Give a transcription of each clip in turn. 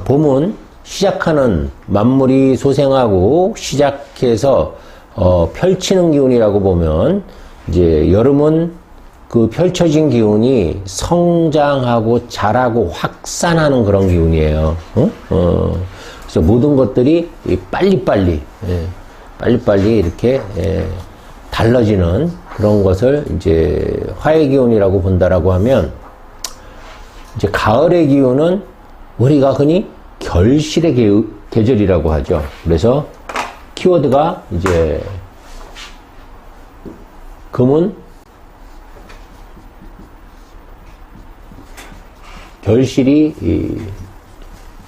봄은 시작하는 만물이 소생하고 시작해서 펼치는 기운이라고 보면 이제 여름은 그 펼쳐진 기운이 성장하고 자라고 확산하는 그런 기운이에요. 그래서 모든 것들이 빨리빨리 이렇게 달라지는 그런 것을 이제 화의 기운이라고 본다라고 하면, 이제 가을의 기운은 우리가 흔히 결실의 계절이라고 하죠. 그래서 키워드가 이제 금은 결실이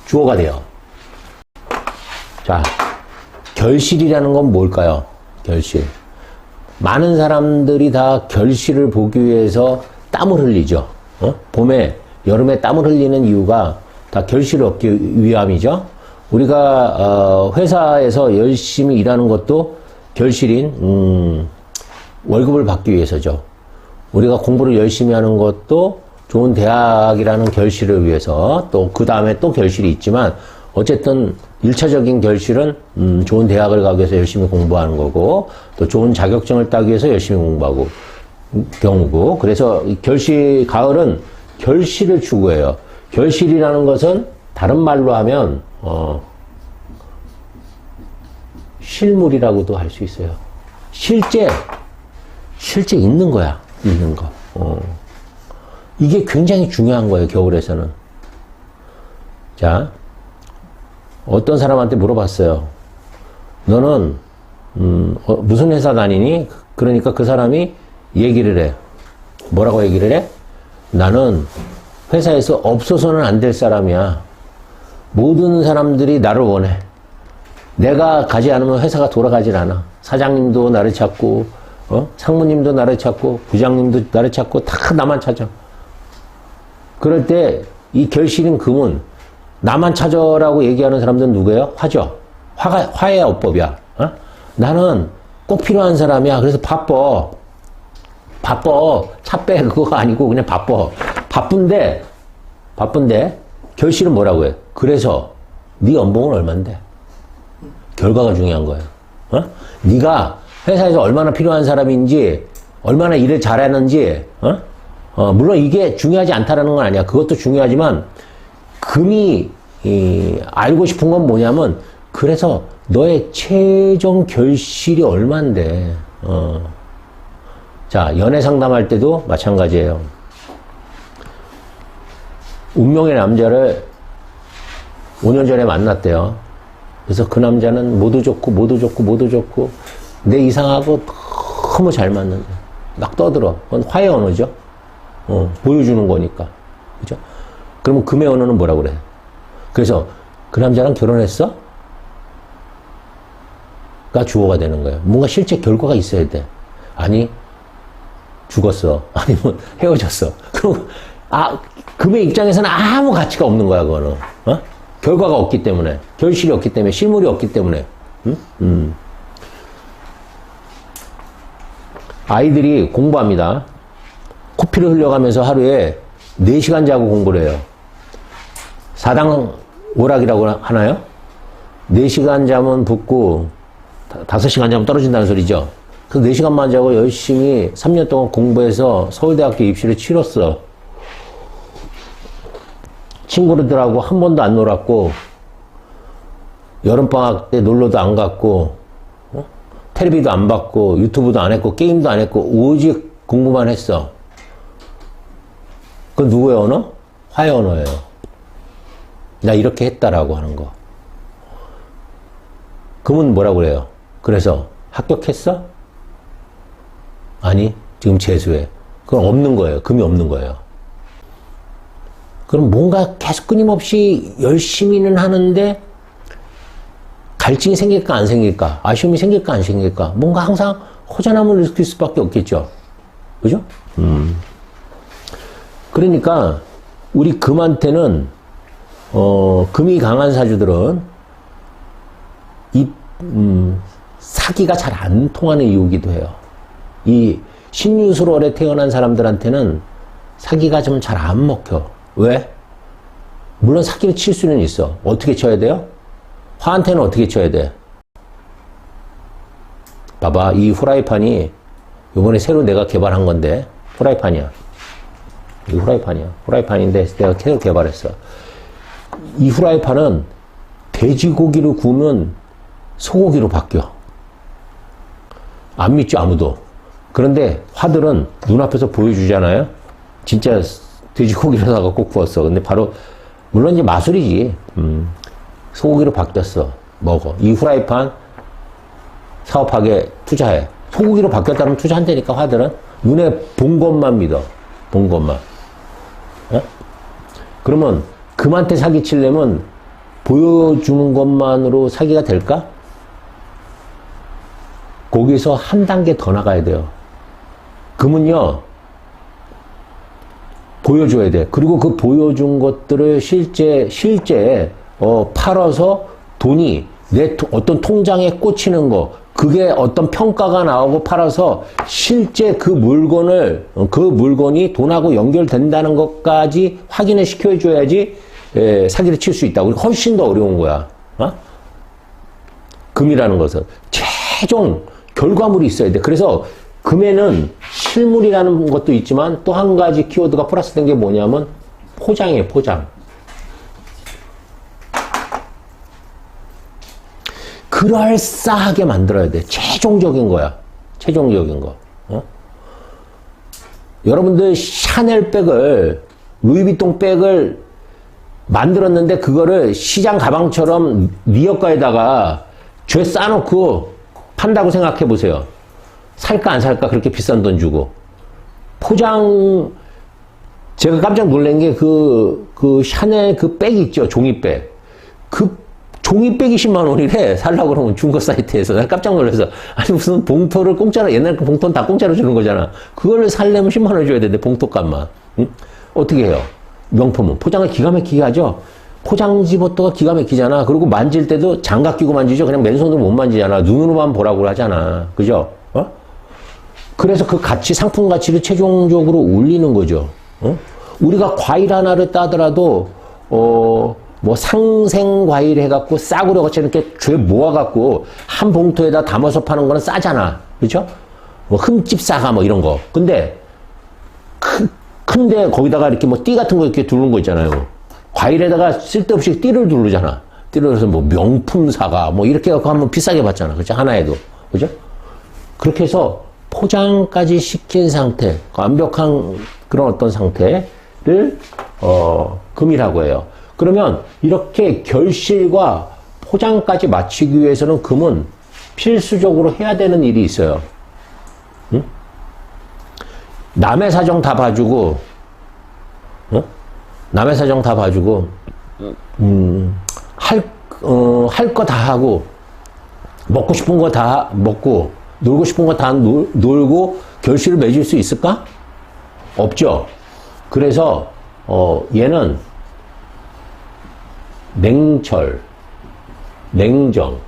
주어가 돼요. 자, 결실이라는 건 뭘까요? 결실. 많은 사람들이 다 결실을 보기 위해서 땀을 흘리죠. 봄에, 여름에 땀을 흘리는 이유가 다 결실을 얻기 위함이죠. 우리가 회사에서 열심히 일하는 것도 결실인 월급을 받기 위해서죠. 우리가 공부를 열심히 하는 것도 좋은 대학이라는 결실을 위해서, 또 그 다음에 또 결실이 있지만 어쨌든 1차적인 결실은 좋은 대학을 가기 위해서 열심히 공부하는 거고, 또 좋은 자격증을 따기 위해서 열심히 공부하고 경우고, 그래서 가을은 결실을 추구해요. 결실이라는 것은 다른 말로 하면 실물이라고도 할 수 있어요. 실제 있는 거야. 있는 거. 이게 굉장히 중요한 거예요, 겨울에서는. 자, 어떤 사람한테 물어봤어요. 너는 무슨 회사 다니니? 그러니까 그 사람이 얘기를 해. 뭐라고 얘기를 해? 나는 회사에서 없어서는 안 될 사람이야. 모든 사람들이 나를 원해. 내가 가지 않으면 회사가 돌아가질 않아. 사장님도 나를 찾고, 상무님도 나를 찾고, 부장님도 나를 찾고, 다 나만 찾아. 그럴 때 이 결실인 금은 나만 찾아라고 얘기하는 사람들은 누구예요? 화죠. 화의 어법이야. 나는 꼭 필요한 사람이야. 그래서 바빠. 차 빼. 그거 아니고 그냥 바빠. 바쁜데 결실은 뭐라고 해? 그래서 네 연봉은 얼만데? 결과가 중요한 거예요. 네가 회사에서 얼마나 필요한 사람인지, 얼마나 일을 잘하는지, 물론 이게 중요하지 않다라는 건 아니야. 그것도 중요하지만 금이 알고 싶은 건 뭐냐면, 그래서 너의 최종 결실이 얼만데. 자, 연애 상담할 때도 마찬가지예요. 운명의 남자를 5년 전에 만났대요. 그래서 그 남자는 모두 좋고 내 이상하고 너무 잘 맞는데 막 떠들어. 그건 화의 언어죠. 보여주는 거니까. 그죠? 그러면 금의 언어는 뭐라고 그래? 그래서 그 남자랑 결혼했어? 가 주어가 되는 거예요. 뭔가 실제 결과가 있어야 돼. 아니, 죽었어. 아니면 헤어졌어. 그럼, 금의 입장에서는 아무 가치가 없는 거야, 그거는. 결과가 없기 때문에. 결실이 없기 때문에. 실물이 없기 때문에. 아이들이 공부합니다. 코피를 흘려가면서 하루에 4시간 자고 공부를 해요. 사당 오락이라고 하나요? 4시간 자면 붙고 5시간 자면 떨어진다는 소리죠. 그래서 4시간만 자고 열심히 3년 동안 공부해서 서울대학교 입시를 치렀어. 친구들하고 한 번도 안 놀았고, 여름방학 때 놀러도 안 갔고, 텔레비도 안 봤고, 유튜브도 안 했고, 게임도 안 했고, 오직 공부만 했어. 그건 누구의 언어? 화의 언어예요. 나 이렇게 했다라고 하는 거. 금은 뭐라고 그래요? 그래서 합격했어? 아니, 지금 재수해. 그건 없는 거예요. 금이 없는 거예요. 그럼 뭔가 계속 끊임없이 열심히는 하는데 갈증이 생길까 안 생길까? 아쉬움이 생길까 안 생길까? 뭔가 항상 허전함을 느낄 수밖에 없겠죠. 그죠? 그러니까 우리 금한테는 금이 강한 사주들은 사기가 잘 안 통하는 이유기도 해요. 이 신유술월에 태어난 사람들한테는 사기가 좀 잘 안 먹혀. 왜? 물론 사기를 칠 수는 있어. 어떻게 쳐야 돼요? 화한테는 어떻게 쳐야 돼? 봐봐, 이 후라이팬이 이번에 새로 내가 개발한 건데, 후라이팬이야. 이 후라이팬이야. 후라이팬인데 내가 새로 개발했어. 이 후라이팬은 돼지고기를 구우면 소고기로 바뀌어. 안 믿죠, 아무도. 그런데 화들은 눈앞에서 보여주잖아요? 진짜 돼지고기를 사갖고 구웠어. 근데 바로, 물론 이제 마술이지. 소고기로 바뀌었어. 먹어. 이 후라이팬 사업하게 투자해. 소고기로 바뀌었다면 투자한다니까, 화들은. 눈에 본 것만 믿어. 본 것만. 어? 그러면 금한테 사기치려면 보여주는 것만으로 사기가 될까? 거기서 한 단계 더 나가야 돼요. 금은요, 보여줘야 돼. 그리고 그 보여준 것들을 실제 팔아서 돈이 어떤 통장에 꽂히는 거, 그게 어떤 평가가 나오고 팔아서 실제 그 물건이 돈하고 연결된다는 것까지 확인을 시켜줘야지 사기를 칠 수 있다고. 훨씬 더 어려운 거야. 어? 금이라는 것은 최종 결과물이 있어야 돼. 그래서 금에는 실물이라는 것도 있지만 또 한 가지 키워드가 플러스된 게 뭐냐면 포장이에요, 포장. 그럴싸하게 만들어야 돼. 최종적인 거야. 최종적인 거. 어? 여러분들 샤넬 백을, 루이비통 백을 만들었는데 그거를 시장 가방처럼 리어가에다가 죄 싸놓고 판다고 생각해 보세요. 살까 안 살까? 그렇게 비싼 돈 주고. 포장, 제가 깜짝 놀란 게 그 샤넬 그 백 있죠? 종이백. 그 종이백이 10만 원이래. 살라고 그러면 중고 사이트에서. 난 깜짝 놀라서. 아니, 무슨 봉투를 공짜로, 옛날 그 봉투는 다 공짜로 주는 거잖아. 그거를 살려면 10만 원 줘야 되는데, 봉투값만. 응? 어떻게 해요? 명품은. 포장을 기가 막히게 하죠? 포장지부터가 기가 막히잖아. 그리고 만질 때도 장갑 끼고 만지죠? 그냥 맨손으로 못 만지잖아. 눈으로만 보라고 하잖아. 그죠? 어? 그래서 그 가치, 상품 가치를 최종적으로 올리는 거죠. 어? 우리가 과일 하나를 따더라도, 뭐 상생 과일 해갖고 싸구려 같이 이렇게 죄 모아갖고 한 봉투에다 담아서 파는 거는 싸잖아. 그렇죠? 뭐 흠집 싸가 뭐 이런 거. 근데 큰데 거기다가 이렇게 뭐 띠 같은 거 이렇게 두르는 거 있잖아요. 과일에다가 쓸데없이 띠를 두르잖아. 띠를 해서 뭐 명품 사과 뭐 이렇게 해갖고 한번 비싸게 받잖아. 그렇죠? 하나에도. 그죠? 그렇게 해서 포장까지 시킨 상태, 완벽한 그런 어떤 상태를 금이라고 해요. 그러면 이렇게 결실과 포장까지 맞추기 위해서는 금은 필수적으로 해야 되는 일이 있어요. 응? 남의 사정 다 봐주고, 어? 남의 사정 다 봐주고, 할 거 다 하고, 먹고 싶은 거 다 먹고, 놀고 싶은 거 다 놀고, 결실을 맺을 수 있을까? 없죠. 그래서, 얘는 냉철, 냉정의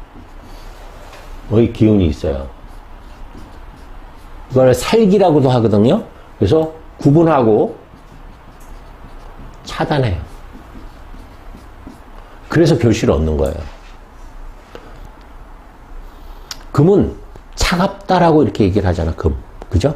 기운이 있어요. 이걸 살기라고도 하거든요. 그래서 구분하고 차단해요. 그래서 결실을 얻는 거예요. 금은 차갑다라고 이렇게 얘기를 하잖아, 금. 그죠?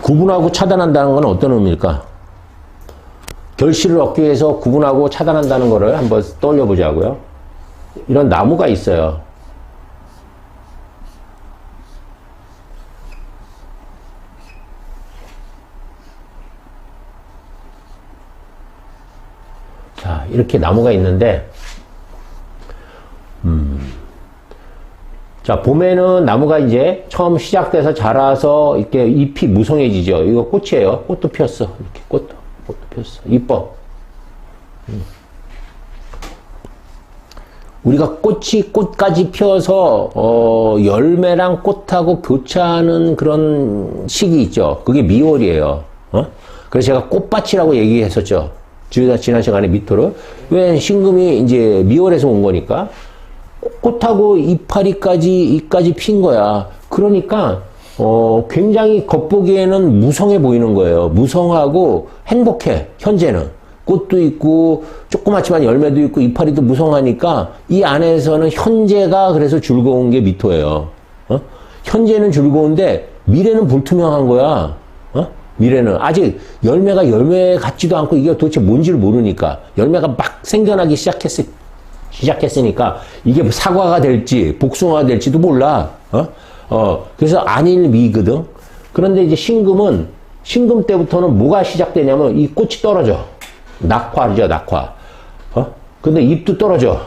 구분하고 차단한다는 건 어떤 의미일까? 결실을 얻기 위해서 구분하고 차단한다는 거를 한번 떠올려 보자고요. 이런 나무가 있어요. 자, 이렇게 나무가 있는데, 자, 봄에는 나무가 이제 처음 시작돼서 자라서 이렇게 잎이 무성해지죠. 이거 꽃이에요. 꽃도 피었어. 이렇게 꽃도 피었어. 이뻐. 우리가 꽃까지 피어서, 열매랑 꽃하고 교차하는 그런 시기 있죠. 그게 미월이에요. 그래서 제가 꽃밭이라고 얘기했었죠. 지난 시간에 미토를. 왜 신금이 이제 미월에서 온 거니까. 꽃하고 이파리까지 핀 거야. 그러니까, 굉장히 겉보기에는 무성해 보이는 거예요. 무성하고 행복해, 현재는. 꽃도 있고, 조그맣지만 열매도 있고, 이파리도 무성하니까, 이 안에서는 현재가 그래서 즐거운 게 미토예요. 현재는 즐거운데, 미래는 불투명한 거야. 미래는. 아직 열매가 열매 같지도 않고, 이게 도대체 뭔지를 모르니까, 열매가 막 생겨나기 시작했으니까, 이게 사과가 될지, 복숭아가 될지도 몰라. 그래서 안일미거든. 그런데 이제 신금 때부터는 뭐가 시작되냐면, 이 꽃이 떨어져. 낙화죠, 낙화. 근데 잎도 떨어져.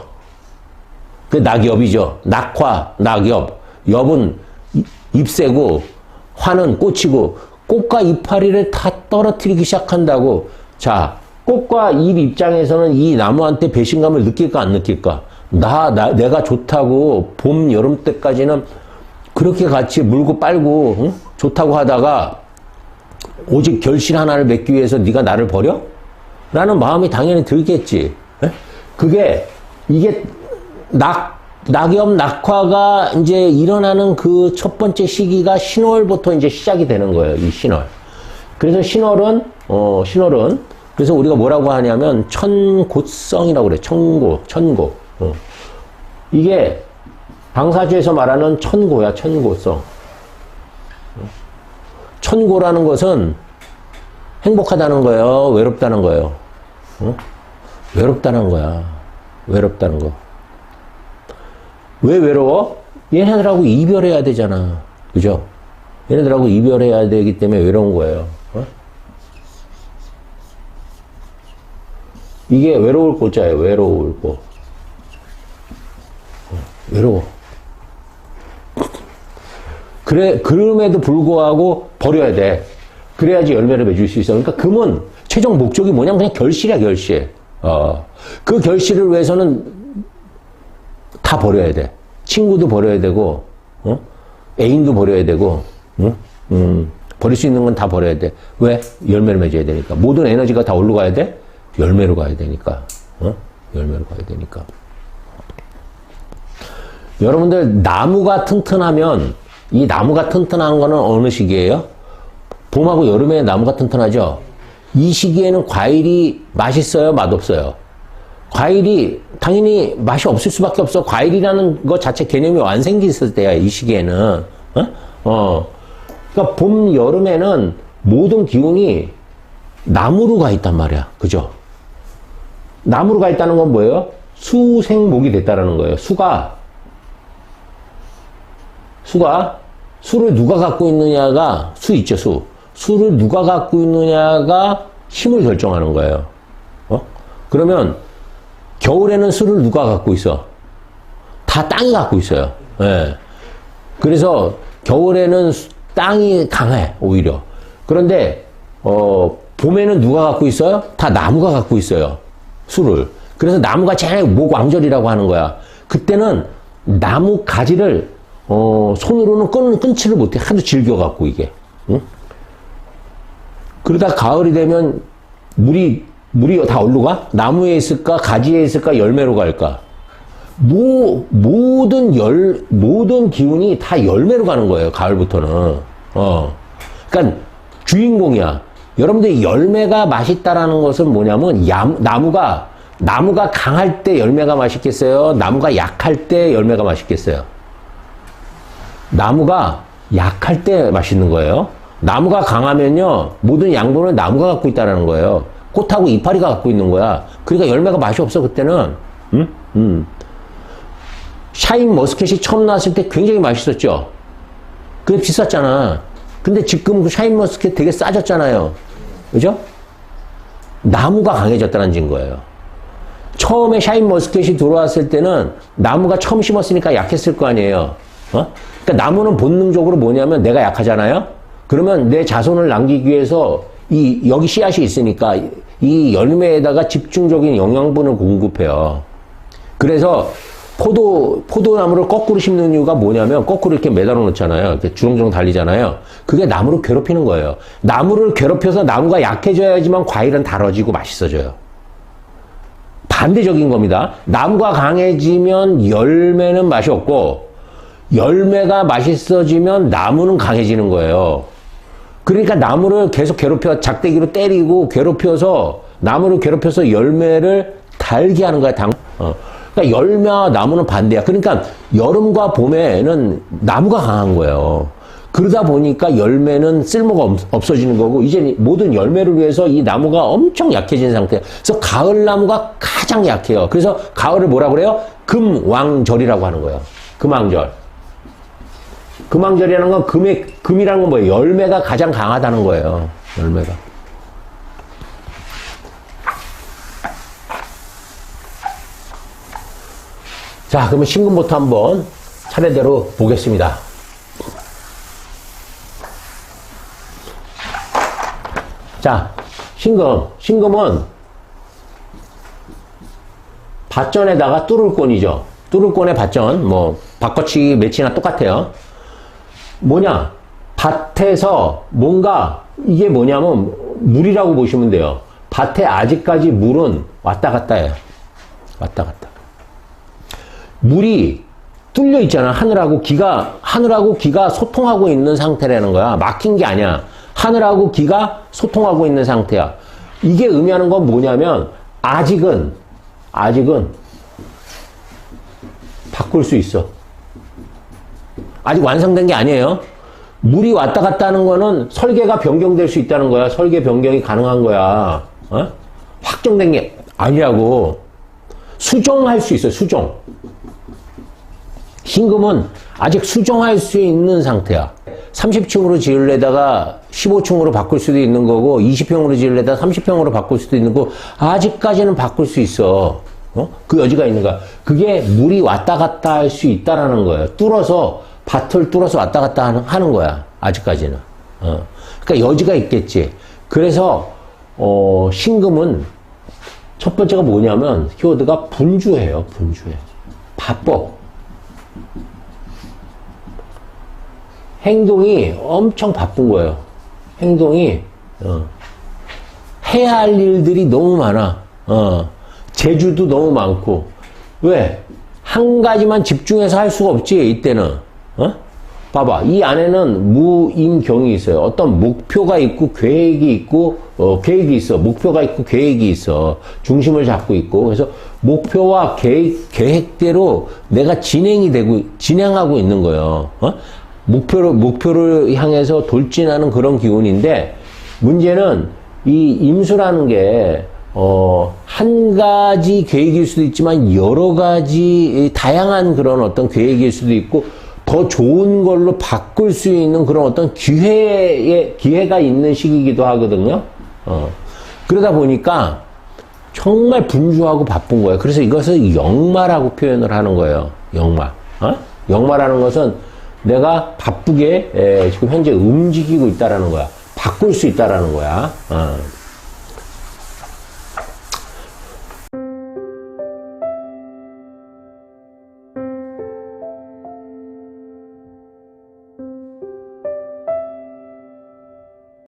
그 낙엽이죠. 낙화, 낙엽. 엽은 잎새고, 화는 꽃이고, 꽃과 이파리를 다 떨어뜨리기 시작한다고. 자, 꽃과 잎 입장에서는 이 나무한테 배신감을 느낄까, 안 느낄까? 내가 좋다고, 봄, 여름 때까지는 그렇게 같이 물고 빨고, 응? 좋다고 하다가, 오직 결실 하나를 맺기 위해서 네가 나를 버려? 라는 마음이 당연히 들겠지. 에? 이게 낙엽, 낙화가 이제 일어나는 그 첫 번째 시기가 신월부터 이제 시작이 되는 거예요. 이 신월. 그래서 신월은, 그래서 우리가 뭐라고 하냐면, 천고성이라고 그래. 천고. 이게 방사주에서 말하는 천고야, 천고성. 천고라는 것은 행복하다는 거예요, 외롭다는 거예요. 외롭다는 거야. 외롭다는 거. 왜 외로워? 얘네들하고 이별해야 되잖아. 그죠? 얘네들하고 이별해야 되기 때문에 외로운 거예요. 이게 외로울 꽃자예요. 외로울 꽃. 외로워. 그럼에도 불구하고 버려야 돼. 그래야지 열매를 맺을 수 있어. 그러니까 금은 최종 목적이 뭐냐면 그냥 결실이야, 결실. 그 결실을 위해서는 다 버려야 돼. 친구도 버려야 되고, 애인도 버려야 되고, 버릴 수 있는 건 다 버려야 돼. 왜? 열매를 맺어야 되니까. 모든 에너지가 다 어디로 가야 돼? 열매로 가야 되니까. 열매로 가야 되니까. 여러분들, 나무가 튼튼하면, 이 나무가 튼튼한 거는 어느 시기예요? 봄하고 여름에 나무가 튼튼하죠? 이 시기에는 과일이 맛있어요? 맛없어요? 과일이 당연히 맛이 없을 수밖에 없어. 과일이라는 것 자체 개념이 완성기 있을 때야, 이 시기에는. 그러니까 봄, 여름에는 모든 기운이 나무로 가 있단 말이야. 그죠? 나무로 가 있다는 건 뭐예요? 수생목이 됐다라는 거예요. 수를 누가 갖고 있느냐가, 수 있죠, 수. 수를 누가 갖고 있느냐가 힘을 결정하는 거예요. 그러면, 겨울에는 수를 누가 갖고 있어? 다 땅이 갖고 있어요. 예. 그래서, 겨울에는 땅이 강해, 오히려. 그런데, 봄에는 누가 갖고 있어요? 다 나무가 갖고 있어요. 수를. 그래서 나무가 제일 목왕절이라고 하는 거야. 그때는 나무 가지를 손으로는 끊지를 못해. 하도 질겨갖고, 이게. 응? 그러다 가을이 되면 물이 다 어디로 가? 나무에 있을까? 가지에 있을까? 열매로 갈까? 모든 기운이 다 열매로 가는 거예요. 가을부터는. 그러니까 주인공이야. 여러분들이 열매가 맛있다라는 것은 뭐냐면, 나무가 강할 때 열매가 맛있겠어요? 나무가 약할 때 열매가 맛있겠어요? 나무가 약할 때 맛있는 거예요. 나무가 강하면요, 모든 양분을 나무가 갖고 있다는 거예요. 꽃하고 이파리가 갖고 있는 거야. 그러니까 열매가 맛이 없어, 그때는. 샤인 머스켓이 처음 나왔을 때 굉장히 맛있었죠? 그게 비쌌잖아. 근데 지금 그 샤인 머스켓 되게 싸졌잖아요. 그죠? 나무가 강해졌다는 증 거예요. 처음에 샤인 머스켓이 들어왔을 때는 나무가 처음 심었으니까 약했을 거 아니에요. 그러니까 나무는 본능적으로 뭐냐면 내가 약하잖아요? 그러면 내 자손을 남기기 위해서 여기 씨앗이 있으니까 이 열매에다가 집중적인 영양분을 공급해요. 그래서 포도나무를 거꾸로 심는 이유가 뭐냐면 거꾸로 이렇게 매달아 놓잖아요. 이렇게 주렁주렁 달리잖아요. 그게 나무를 괴롭히는 거예요. 나무를 괴롭혀서 나무가 약해져야지만 과일은 달아지고 맛있어져요. 반대적인 겁니다. 나무가 강해지면 열매는 맛이 없고, 열매가 맛있어지면 나무는 강해지는 거예요. 그러니까 나무를 계속 괴롭혀, 작대기로 때리고 괴롭혀서, 나무를 괴롭혀서 열매를 달게 하는 거야, 그러니까 열매와 나무는 반대야. 그러니까 여름과 봄에는 나무가 강한 거예요. 그러다 보니까 열매는 쓸모가 없어지는 거고, 이제 모든 열매를 위해서 이 나무가 엄청 약해진 상태예요. 그래서 가을 나무가 가장 약해요. 그래서 가을을 뭐라 그래요? 금왕절이라고 하는 거예요. 금왕절. 금왕절이라는 건 금이라는 건 뭐예요? 열매가 가장 강하다는 거예요. 열매가. 자, 그러면 신금부터 한번 차례대로 보겠습니다. 자, 신금. 신금은 밭전에다가 뚫을권이죠. 뚫을권의 밭전, 뭐, 바꿔치기 매치나 똑같아요. 뭐냐? 밭에서 뭔가, 이게 뭐냐면, 물이라고 보시면 돼요. 밭에 아직까지 물은 왔다 갔다 해요. 왔다 갔다. 물이 뚫려 있잖아. 하늘하고 기가 소통하고 있는 상태라는 거야. 막힌 게 아니야. 하늘하고 기가 소통하고 있는 상태야. 이게 의미하는 건 뭐냐면, 아직은 바꿀 수 있어. 아직 완성된 게 아니에요. 물이 왔다 갔다 하는 거는 설계가 변경될 수 있다는 거야. 설계 변경이 가능한 거야. 어? 확정된 게 아니라고. 수정할 수 있어요. 수정. 신금은 아직 수정할 수 있는 상태야. 30층으로 지으려다가 15층으로 바꿀 수도 있는 거고, 20평으로 지으려다가 30평으로 바꿀 수도 있는 거고, 아직까지는 바꿀 수 있어. 그 여지가 있는 거야. 그게 물이 왔다 갔다 할 수 있다라는 거예요. 밭을 뚫어서 왔다 갔다 하는 거야. 아직까지는. 그러니까 여지가 있겠지. 그래서, 신금은 첫 번째가 뭐냐면, 키워드가 분주해요. 분주해. 바빠. 행동이 엄청 바쁜 거예요. 행동이, 해야 할 일들이 너무 많아. 재주도 너무 많고. 왜? 한 가지만 집중해서 할 수가 없지, 이때는. 봐봐. 이 안에는 무인경이 있어요. 어떤 목표가 있고, 계획이 있고, 계획이 있어. 목표가 있고, 계획이 있어. 중심을 잡고 있고. 그래서 목표와 계획대로 내가 진행하고 있는 거예요. 목표를 향해서 돌진하는 그런 기운인데, 문제는 이 임수라는 게, 한 가지 계획일 수도 있지만, 여러 가지, 다양한 그런 어떤 계획일 수도 있고, 더 좋은 걸로 바꿀 수 있는 그런 어떤 기회가 있는 시기이기도 하거든요. 그러다 보니까, 정말 분주하고 바쁜 거예요. 그래서 이것을 역마라고 표현을 하는 거예요. 역마. 역마라는 것은 내가 바쁘게 지금 현재 움직이고 있다라는 거야. 바꿀 수 있다라는 거야.